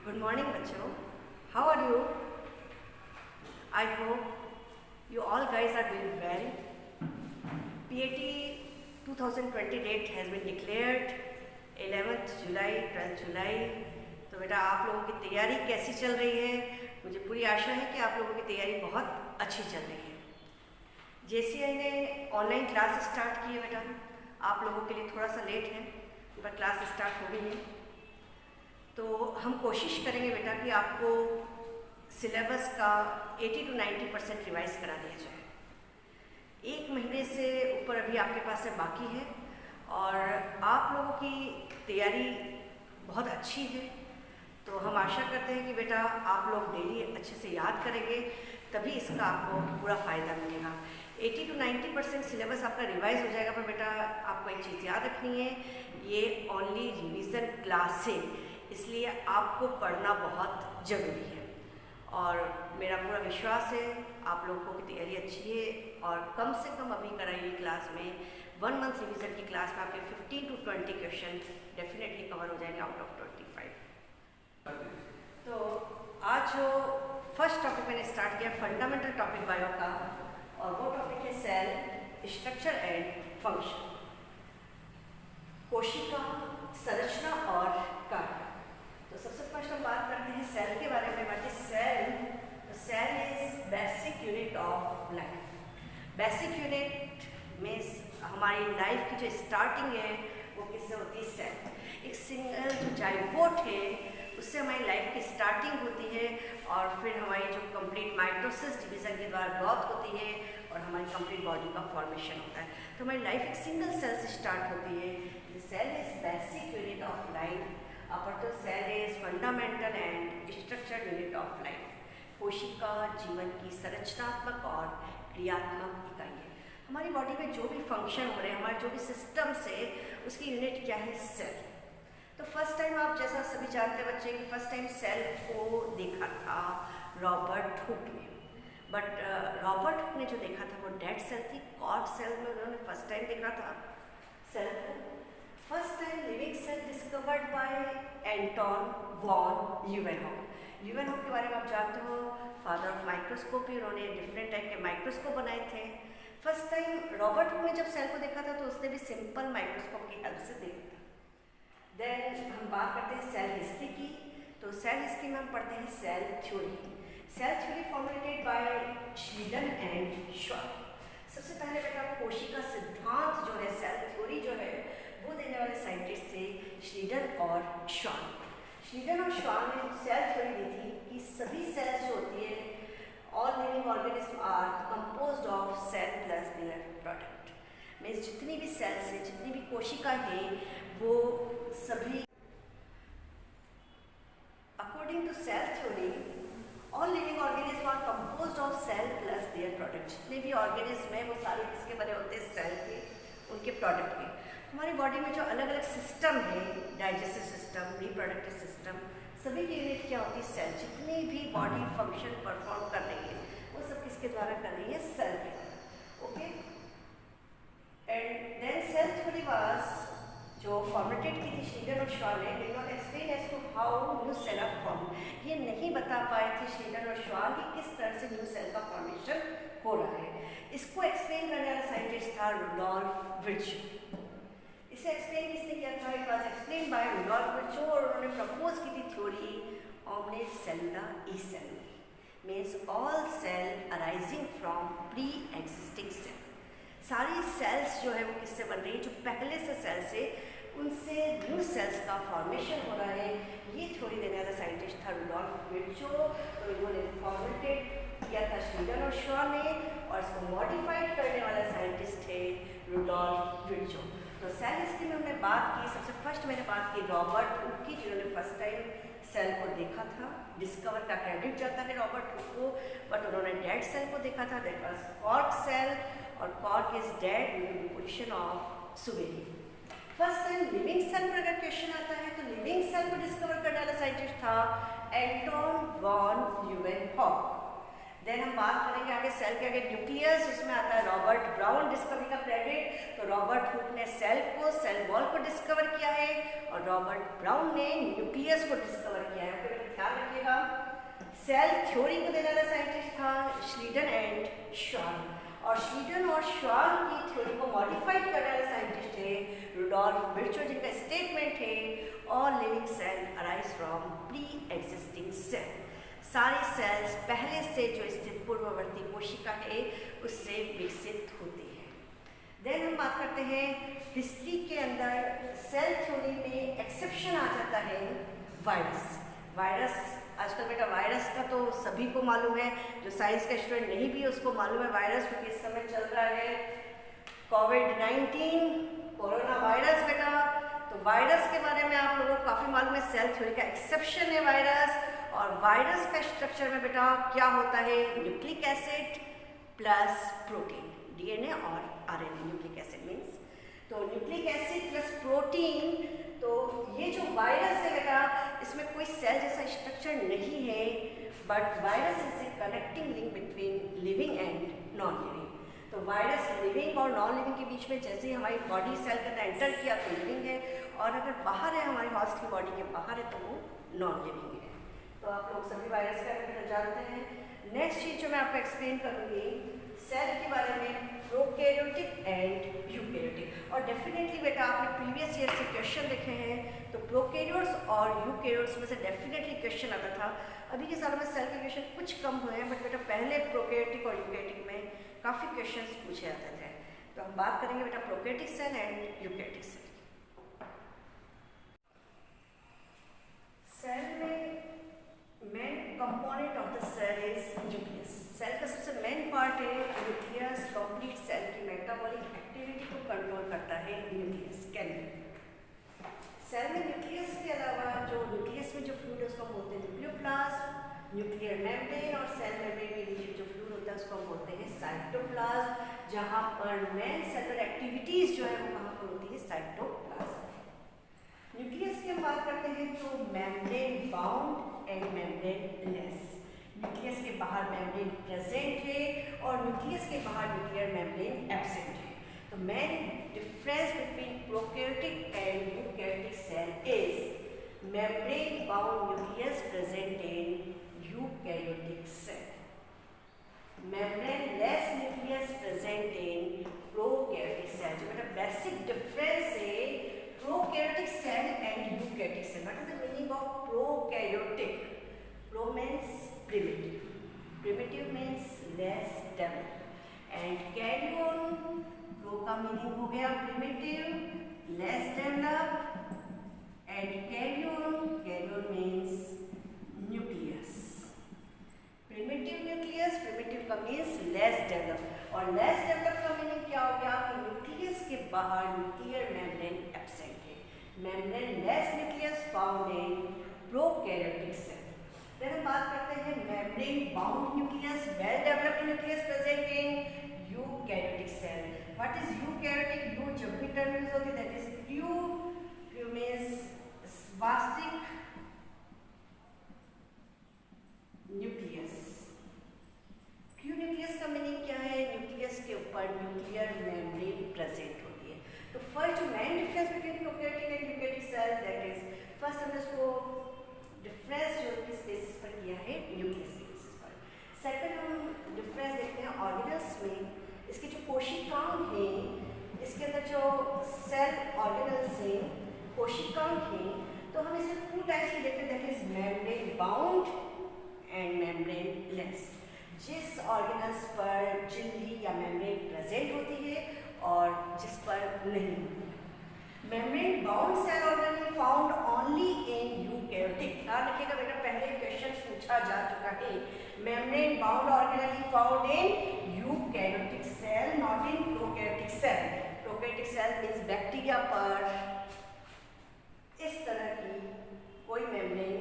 Good morning, बच्चों. How are you? I hope you all guys are doing well. PAT 2020 date has been declared 11th July, 12th July. तो बेटा आप लोगों की तैयारी कैसी चल रही है? मुझे पूरी आशा है कि आप लोगों की तैयारी बहुत अच्छी चल रही है. JCI ने ऑनलाइन क्लास स्टार्ट की है बेटा. आप लोगों के लिए थोड़ा सा लेट है पर क्लास स्टार्ट हो गई है. तो हम कोशिश करेंगे बेटा कि आपको सिलेबस का 80 to 90% रिवाइज़ करा दिया जाए. 1 महीने से ऊपर अभी आपके पास से बाकी है और आप लोगों की तैयारी बहुत अच्छी है. तो हम आशा करते हैं कि बेटा आप लोग डेली अच्छे से याद करेंगे तभी इसका आपको पूरा फ़ायदा मिलेगा. 80 to 90% सिलेबस आपका रिवाइज हो जाएगा. पर बेटा आपको एक चीज़ याद रखनी है, ये ओनली रिवीज़न क्लास है, इसलिए आपको पढ़ना बहुत ज़रूरी है. और मेरा पूरा विश्वास है आप लोगों की तैयारी अच्छी है और कम से कम अभी कराइए क्लास में 1 मंथ रिवीजन की क्लास में आपके 15 to 20 क्वेश्चन डेफिनेटली कवर हो जाएंगे आउट ऑफ 25. तो आज जो फर्स्ट टॉपिक मैंने स्टार्ट किया फंडामेंटल टॉपिक बायो का, और वो टॉपिक है सेल स्ट्रक्चर एंड फंक्शन, कोशिका संरचना और कार्य. तो सबसे फर्स्ट हम बात करते हैं सेल के बारे में. बाकी cell is basic unit of life. Basic unit means हमारी लाइफ की जो स्टार्टिंग है वो किससे होती है? सेल. एक सिंगल जो जाइगोट है उससे हमारी लाइफ की स्टार्टिंग होती है और फिर हमारी जो कंप्लीट माइटोसिस डिवीजन के द्वारा ग्रोथ होती है और हमारी कंप्लीट बॉडी का फॉर्मेशन होता है. तो हमारी लाइफ एक सिंगल सेल से स्टार्ट होती है. Cell is basic unit of life. अपर तो cell is fundamental and structural unit of life. कोशिका जीवन की संरचनात्मक और क्रियात्मक इकाई है. हमारी बॉडी में जो भी फंक्शन हो रहे हैं, हमारे जो भी सिस्टम्स है, उसकी यूनिट क्या है? सेल. तो फर्स्ट टाइम आप जैसा सभी जानते हैं बच्चे कि फर्स्ट टाइम सेल को देखा था रॉबर्ट हुक ने. बट रॉबर्ट हुक ने जो देखा था वो डेड सेल थी. कॉर्क सेल में उन्होंने फर्स्ट टाइम देखा था सेल को. First time living cell discovered by Anton von Leeuwenhoek. Leeuwenhoek के बारे में आप जानते हो, फादर ऑफ माइक्रोस्कोपी. उन्होंने डिफरेंट टाइप के माइक्रोस्कोप बनाए थे. फर्स्ट टाइम रॉबर्ट हुक ने जब सेल को देखा था तो उसने भी सिंपल माइक्रोस्कोप की हेल्प से देखा था. देन हम बात करते हैं सेल हिस्ट्री की. तो सेल हिस्ट्री में हम पढ़ते हैं cell theory. Cell theory formulated by Schleiden and Schwann. सबसे पहले बेटा कोशिका सिद्धांत जो है, सेल थ्योरी जो है, वो देने वाले साइंटिस्ट थे श्लीडन और श्वान. श्लीडन और श्वान ने सेल थ्योरी दी थी कि सभी सेल्स जो होती है, all living organism are composed of cell plus their product. Means जितनी भी सेल्स हैं, जितनी भी कोशिका है, वो सभी according to cell theory all living organism are composed of cell plus their product. जितने भी ऑर्गेनिज्म हैं वो सारे किसके बने होते हैं? सेल के, उनके प्रोडक्ट के. हमारी बॉडी में जो अलग अलग सिस्टम है, डाइजेस्टिव सिस्टम, रिप्रोडक्टिव सिस्टम, सभी की यूनिट क्या होती है? सेल. जितनी भी बॉडी फंक्शन परफॉर्म कर रही है वो सब किसके द्वारा कर रही है? सेल के. Okay. And then cell theory was जो फॉर्मुलेटेड की थी श्लीडन और श्वान ने, did not explain as to how new cell are formed. ये नहीं बता पाए थे श्लीडन और श्वान कि किस तरह से न्यू सेल का फॉर्मेशन हो रहा है. इसको एक्सप्लेन करने वाला साइंटिस्ट था रुडोल्फ विर्चो. इसे एक्सप्लेन किसने किया था? It was explain by Rudolf Virchow और उन्होंने प्रपोज की थी थ्योरी ओमने सेल्युला ई सेल. Means all cell arising from pre existing cell. सारी सेल्स जो है वो किससे बन रही है? जो पहले से सेल्स है उनसे न्यू सेल्स का फॉर्मेशन हो रहा है. ये थ्योरी देने वाला साइंटिस्ट था रुडोल्फ विर्चो. तो इन्होंने फॉर्मुलेटेड किया था श्लीडन और श्वान ने और इसको मॉडिफाइड करने वाला साइंटिस्ट थे रुडोल्फ विर्चो. तो सेल हिस्ट्री में हमने बात की. सबसे फर्स्ट मैंने बात की रॉबर्ट हुक की, जिन्होंने फर्स्ट टाइम सेल को देखा था. डिस्कवर का क्रेडिट जाता है रॉबर्ट हुक को, बट उन्होंने डेड सेल को देखा था. दैट वाज कॉर्क सेल और cork is dead during the position of suberin. First time living cell पर अगर क्वेश्चन आता है तो लिविंग सेल को डिस्कवर करने वाला साइंटिस्ट था एंटोन वॉन ल्यूवेनहॉक. देन हम बात करेंगे आगे सेल के आगे न्यूक्लियस. उसमें आता है रॉबर्ट ब्राउन डिस्कवरी का क्रेडिट. तो रॉबर्ट हुक ने सेल को, सेल वॉल को डिस्कवर किया है और रॉबर्ट ब्राउन ने न्यूक्लियस को डिस्कवर किया है. सेल थ्योरी को देने वाला साइंटिस्ट था श्लीडन एंड श्वान, और श्लीडन और श्वान की थ्योरी को मॉडिफाइड करने वाले साइंटिस्ट थे रुडोल्फ विर्चो, जिनका स्टेटमेंट है all living cell arise from pre existing cell. सारे सेल्स पहले से जो स्थित पूर्ववर्ती कोशिका है उससे विकसित होती है। देन हम बात करते हैं हिस्ट्री के अंदर सेल थ्योरी में एक्सेप्शन आ जाता है वायरस। वायरस आजकल बेटा वायरस का तो सभी को मालूम है, जो साइंस का स्टूडेंट नहीं भी उसको मालूम है वायरस, क्योंकि इस समय चल रहा है कोविड-19 कोरोना वायरस बेटा। तो वायरस के बारे में आप लोगों को काफ़ी मालूम है, सेल थ्योरी का एक्सेप्शन है वायरस। और वायरस का स्ट्रक्चर में बेटा क्या होता है, nucleic acid plus protein, DNA और आरएनए। न्यूक्लिक एसिड मीन्स तो न्यूक्लिक एसिड प्लस प्रोटीन। तो ये जो वायरस है बेटा इसमें कोई सेल जैसा स्ट्रक्चर नहीं है, but virus is a connecting link between living and non living. तो वायरस लिविंग और नॉन लिविंग के बीच में जैसे ही हमारी बॉडी सेल के अंदर एंटर किया तो लिविंग है, और अगर बाहर है हमारी हॉस्ट की बॉडी के बाहर है तो वो नॉन लिविंग है। तो आप लोग सभी वायरस का बेटा जानते हैं। नेक्स्ट चीज जो मैं आपको एक्सप्लेन करूँगी सेल के बारे में, प्रोकैरियोटिक एंड यूकैरियोटिक। और डेफिनेटली बेटा आपने प्रीवियस ईयर से क्वेश्चन देखे हैं, तो प्रोकैरियोट्स और यूकैरियोट्स में से डेफिनेटली क्वेश्चन आता था। अभी के सालों में सेल के क्वेश्चन कुछ कम हुए हैं, बट बेटा पहले प्रोकैरियोटिक और यूकैरियोटिक में काफ़ी क्वेश्चन पूछे जाते थे। तो हम बात करेंगे बेटा prokaryotic cell and eukaryotic cell. Cell में main component of the cell is nucleus. Cell का सबसे मेन पार्ट है न्यूक्लियस। कंप्लीट सेल की मेटाबॉलिक एक्टिविटी को कंट्रोल करता है न्यूक्लियस। सेल में न्यूक्लियस के अलावा जो न्यूक्लियस में जो फ्लूइड है उसको बोलते हैं न्यूक्लियोप्लाज्म, न्यूक्लियर मेम्ब्रेन, और सेल मेम्ब्रेन के नीचे जो फ्लूइड होता है उसको हम बोलते हैं साइटोप्लाज्म, जहाँ पर मेन सेलुलर एक्टिविटीज जो है वो कहाँ पर होती है, साइटोप्लाज्म। न्यूक्लियस की हम बात करते हैं तो membrane bound and membrane less. Nucleus के बाहर मेम्ब्रेन प्रेजेंट है और न्यूक्लियस के बाहर न्यूक्लियर मेम्ब्रेन एब्सेंट है। तो main difference between prokaryotic and eukaryotic cell is membrane bound nucleus present in eukaryotic cell, membrane less nucleus present in prokaryotic cell. जो मेरा बेसिक डिफरेंस है prokaryotic cell and eukaryotic cell. What is the meaning of prokaryotic? Pro means primitive, primitive means less developed, and carrion, pro का meaning हो गया primitive, less developed, and carrion means nucleus. Primitive nucleus, primitive का means less developed, और less developed का meaning क्या हो गया कि न्यूक्लियस के बाहर न्यूक्लियर मेम्ब्रेन एब्सेंट है। Membrane less nucleus found in prokaryotic cell. फिर हम बात करते हैं membrane bound nucleus, well developed nucleus present in eukaryotic cell. What is eukaryotic? Eu जब भी टर्म यूज होती है that is true, true means वास्तविक न्यूक्लियस। प्रू न्यूक्लियस का मीनिंग क्या है? न्यूक्लियस के ऊपर न्यूक्लियर मेम्ब्रेन प्रेजेंट होती है। तो फर्स्ट जो main difference between prokaryotic and eukaryotic cell that is, first हमने इसको डिफरेंस जो किस बेसिस पर किया है, न्यूक्लियस के बेसिस पर। सेकंड हम डिफरेंस देखते हैं ऑर्गेनल्स में, इसके जो कोशिकांग हैं, इसके अंदर जो सेल ऑर्गेनल्स हैं, कोशिकांग हैं, तो हम इसे टू टाइप्स में देखते हैं, that is membrane bound and membrane less. जिस ऑर्गेनल्स पर झिल्ली या मेम्ब्रेन प्रेजेंट होती है और जिस पर नहीं होती है। Membrane bound cell organelle found only in eukaryotic. ध्यान रखिएगा बेटा पहले क्वेश्चन पूछा जा चुका है। Membrane bound organelle found in eukaryotic cell, not in prokaryotic cell. Prokaryotic cell means bacteria पर इस तरह की कोई मेम्ब्रेन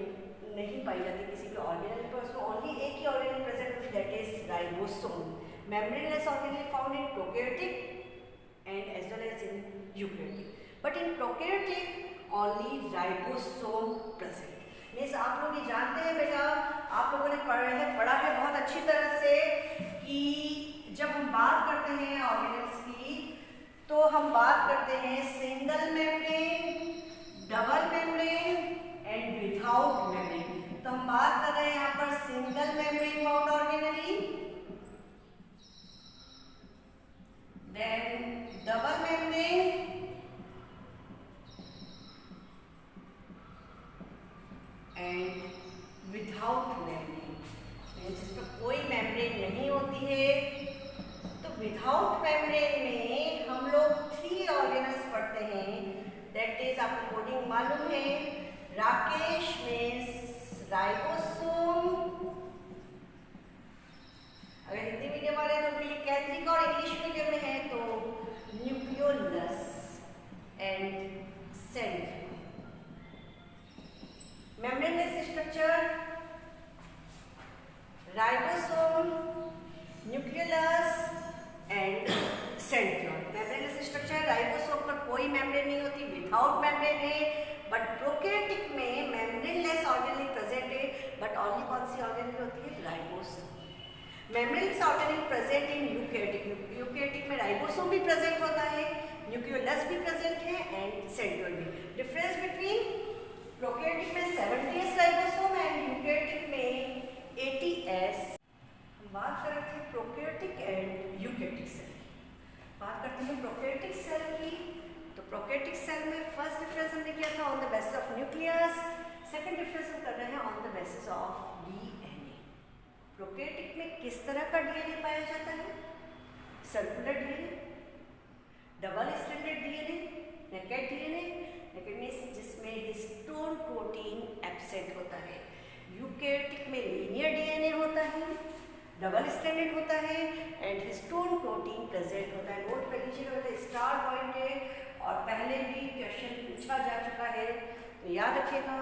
नहीं पाई जाती किसी भी ऑर्गेनल पर, उसमें ओनली एक ही ऑर्गेनल प्रेजेंट होती है that is ribosome. Membraneless organelle found in prokaryotic and as well as in eukaryotic, but in prokaryotic only ribosome present. Means आप लोग ये जानते हैं बेटा, आप लोगों ने पढ़ा है बहुत अच्छी तरह से कि जब हम बात करते हैं ऑर्गेनल्स की तो हम बात करते हैं single membrane, double membrane and without membrane. तो हम बात कर रहे हैं यहाँ पर single single membrane bound organelle, then double membrane, and without membrane, जिसमें कोई मेम्ब्रेन नहीं होती है। तो विदाउट मेम्ब्रेन में हम लोग 3 ऑर्गेनल्स पढ़ते हैं, दैट इज आपको कोडिंग मालूम है, राकेश में राइबोसोम, अगर हिंदी मीडियम वाले तो उनके लिए कैथलिक, और इंग्लिश मीडियम में है तो nucleolus and centriole. Membraneless structure, ribosome, nucleolus and centriole. Membraneless structure, ribosome पर कोई मेम्ब्रेन नहीं होती, विदाउट मेम्ब्रेन है, बट प्रोकैरियोटिक में मेम्ब्रेनलेस ऑर्गेनेल प्रेजेंट है, बट ओनली कौन सी ऑर्गेनेल होती है? Ribosome. Membraneless organelle present in eukaryotic, eukaryotic में राइबोसोम भी प्रेजेंट होता है, न्यूक्लियोलस भी प्रेजेंट है एंड सेंट्रियोल भी। डिफरेंस बिटवीन प्रोकैरियोटिक में 70s राइबोसोम एंड यूकैरियोटिक में 80s। हम बात कर रहे थे प्रोकैरियोटिक एंड यूकैरियोटिक सेल, बात करते हैं प्रोकैरियोटिक सेल की। तो प्रोकैरियोटिक सेल में फर्स्ट डिफरेंस हमने किया था on the basis of nucleus, second difference हम कर रहे हैं on the basis of DNA. Prokaryotic में किस तरह का डीएनए पाया जाता है? Circular DNA, double stranded DNA, naked DNA, naked means जिसमें हिस्टोन प्रोटीन एब्सेंट होता है। यूकैरियोटिक में लीनियर डीएनए होता है, डबल स्ट्रैंडेड होता है एंड हिस्टोन प्रोटीन प्रेजेंट होता है। नोट कर लीजिएगा, स्टार पॉइंट है और पहले भी क्वेश्चन पूछा जा चुका है तो याद रखिएगा।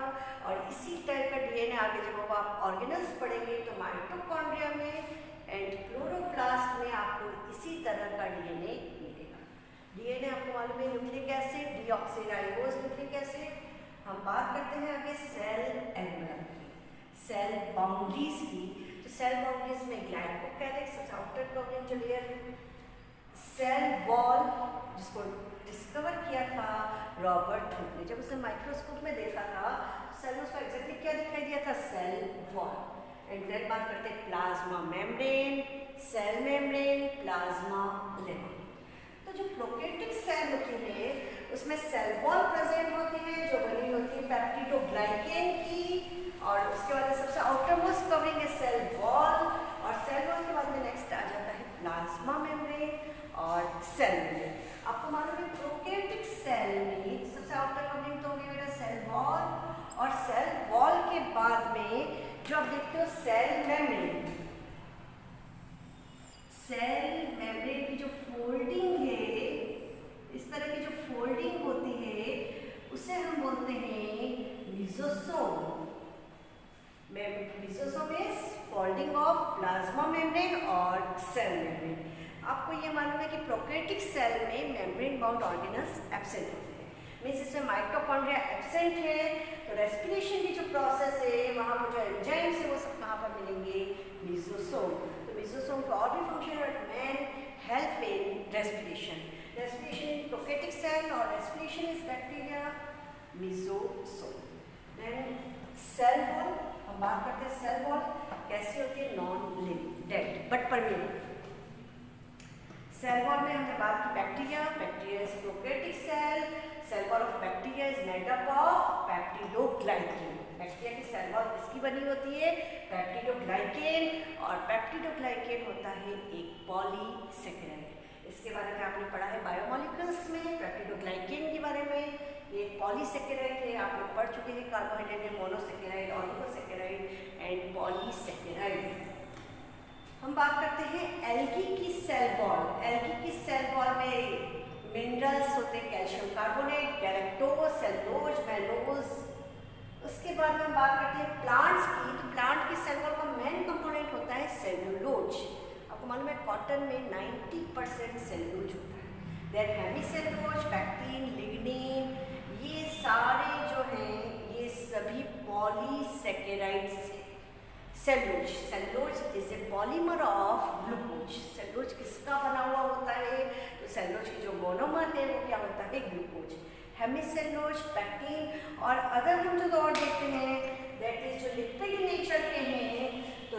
और इसी टाइप का डीएनए आगे जब आप ऑर्गेनल्स पढ़ेंगे तो माइटोकॉन्ड्रिया में एंड क्लोरोप्लास्ट में आपको इसी तरह का डीएनए मिलेगा। डीएनए आपको मालूम है nucleic acid, deoxyribose nucleic acid. हम बात करते हैं आगे सेल एनवेलप की, सेल बाउंड्रीज की। तो सेल बाउंड्रीज में ग्लाइकोकैलिक्स सबसे आउटर कवरिंग जो लेयर है, सेल वॉल जिसको डिस्कवर किया था रॉबर्ट हुक ने, जब उसने माइक्रोस्कोप में देखा था सेल में उसको एग्जैक्टली क्या दिखाई दिया था? Cell wall. एंड देन बात करते हैं plasma membrane, cell membrane, plasma level. तो जो प्रोकैरियोटिक सेल होती है उसमें सेल वॉल प्रेजेंट होती है जो बनी होती है पेप्टिडोग्लाइकेन की, और उसके बाद सबसे आउटर मोस्ट कवरिंग है सेल वॉल, और सेल वॉल के बाद में नेक्स्ट आ जाता है प्लाज्मा मेम्ब्रेन और सेल मेम्ब्रेन। आपको मालूम है प्रोकैरियोटिक सेल में सबसे आउटर कवरिंग तो होगी मेरा सेल वॉल, और सेल वॉल के बाद में जो आप देखते हो सेल मेम्ब्रेन, सेल मेम्ब्रेन की जो फोल्डिंग है, इस तरह की जो फोल्डिंग होती है उसे हम बोलते हैं lysosome. Lysosome is folding of plasma membrane और सेल मेम्ब्रेन। आपको ये मालूम है कि प्रोकैरियोटिक सेल में मेम्ब्रेन बाउंड ऑर्गेनल्स एब्सेंट होते हैं, मीन्स इसमें माइटोकॉन्ड्रिया एब्सेंट है, तो रेस्पिरेशन की जो प्रोसेस है वहाँ पर जो एंजाइम्स है वो सब कहाँ पर मिलेंगे? लिसोसोम। तो लिसोसोम का और भी फंक्शन है, main help in respiration. Respiration in prokaryotic cell और respiration is bacteria lysosome. Then cell wall, हम बात करते हैं सेल वॉल कैसी होती है? Non living, dead but permeable. Cell wall में हमने बात की bacteria, bacteria is prokaryotic cell, cell wall of bacteria is made up of peptidoglycan. Bacteria की सेल वॉल किसकी बनी होती है? पेप्टिडोग्लाइकेन, और पेप्टिडोग्लाइकेन होता है एक पॉलीसेकेराइड। इसके बारे में आपने पढ़ा है बायोमोलिक्यूल्स में, पेप्टिडोग्लाइकेन के बारे में। ये पॉलीसेकेराइड है, आप लोग पढ़ चुके हैं कार्बोहाइड्रेट में मोनोसेकेराइड, ऑलिगोसेकेराइड एंड पॉलीसेकेराइड। हम बात करते हैं एल्गी की सेल वॉल। एल्गी की सेल वॉल में मिनरल्स होते हैं, calcium carbonate, galactose, cellulose, mannose. उसके बाद में हम बात करते हैं प्लांट्स की। तो प्लांट की सेल वॉल का मेन कंपोनेंट होता है सेलुलोज। आपको मालूम है कॉटन में 90% सेलुलोज होता है। देन हेमिसेलुलोज, पैक्टिन, लिग्निन, ये सारे जो हैं ये सभी पॉलीसेकेराइड्स हैं। Cellulose, cellulose is a polymer of glucose. Cellulose किसका बना हुआ होता है? तो सेलुलोज की जो मोनोमर है वो क्या होता है? ग्लूकोज। हेमिसेलुलोज, पैक्टिन, और अगर हम जो और देखते हैं दैट इज जो लिपिड नेचर के हैं, तो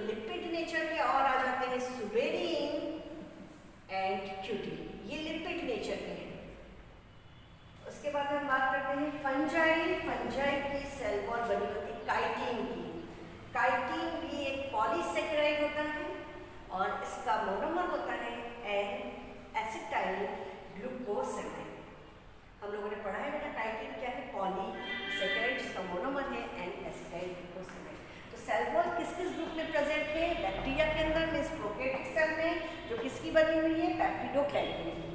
किसकी बनी हुई है? पेप्टिडोग्लाइकन की।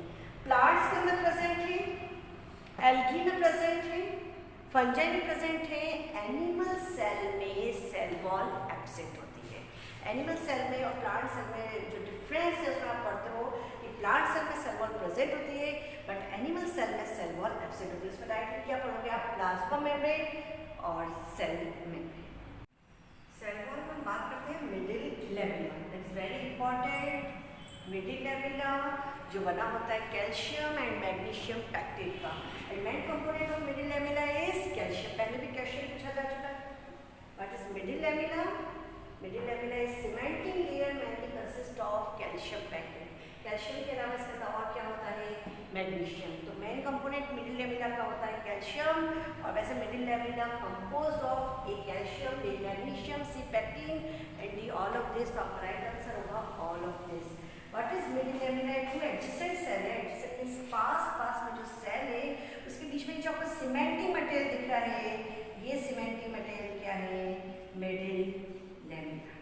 प्लांट्स के अंदर प्रेजेंट है, एल्गी में प्रेजेंट है, फंजाई में प्रेजेंट है। एनिमल सेल में सेल वॉल एब्सेंट होती है। एनिमल सेल में और प्लांट सेल में जो डिफरेंस है उसमें आप पढ़ते हो कि प्लांट सेल में सेल वॉल प्रेजेंट होती है, बट एनिमल सेल में सेल वॉल एब्सेंट होती है। उसमें डायरेक्टली क्या पढ़ोगे आप? प्लाज्मा मेम्ब्रेन और सेल मेम्ब्रेन। सेल वॉल में बात करते हैं middle lamina, it's very important. Middle lamina जो बना होता है कैल्शियम एंड मैग्नीशियम पैक्टेट का, and main component of middle lamina is calcium. पहले भी कैल्शियम पूछा जा चुका है। What is middle lamina? Middle lamina is cementing layer mainly consist of calcium pectate. Calcium के अलावा इसके साथ और क्या होता है? मैग्नीशियम। तो मेन कंपोनेंट मिडिल लेमिना का होता है कैल्शियम, और वैसे middle lamella composed of a calcium, a magnesium, C pectin and D all of this. तो आपका राइट आंसर होगा all of this. What is middle lamella? Two adjacent cell है, adjacent means पास में जो सेल है उसके बीच में जो आपको सीमेंटिंग मटेरियल दिख रहा है, ये सीमेंटिंग मटेरियल क्या है? Middle lamina.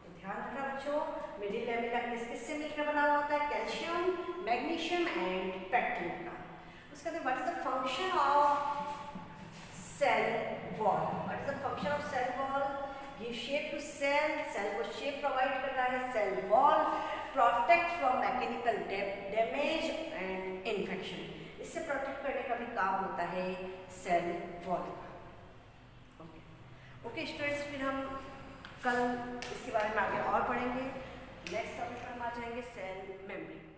तो ध्यान रखना बच्चों, मिडिल लेमिना किस से मिलकर बना हुआ होता है? कैल्शियम, मैग्नीशियम एंड पैक्टिन का। उसके बाद what is the function of cell wall? What is the function of cell wall? Give shape to cell, cell को शेप प्रोवाइड कर रहा है cell wall, protect from mechanical damage and infection. इससे protect करने का भी काम होता है सेल वॉल का। ओके स्टूडेंट्स, फिर हम कल इसके बारे में आगे और पढ़ेंगे। नेक्स्ट टॉपिक पर हम आ जाएंगे सेल मेम्ब्रेन।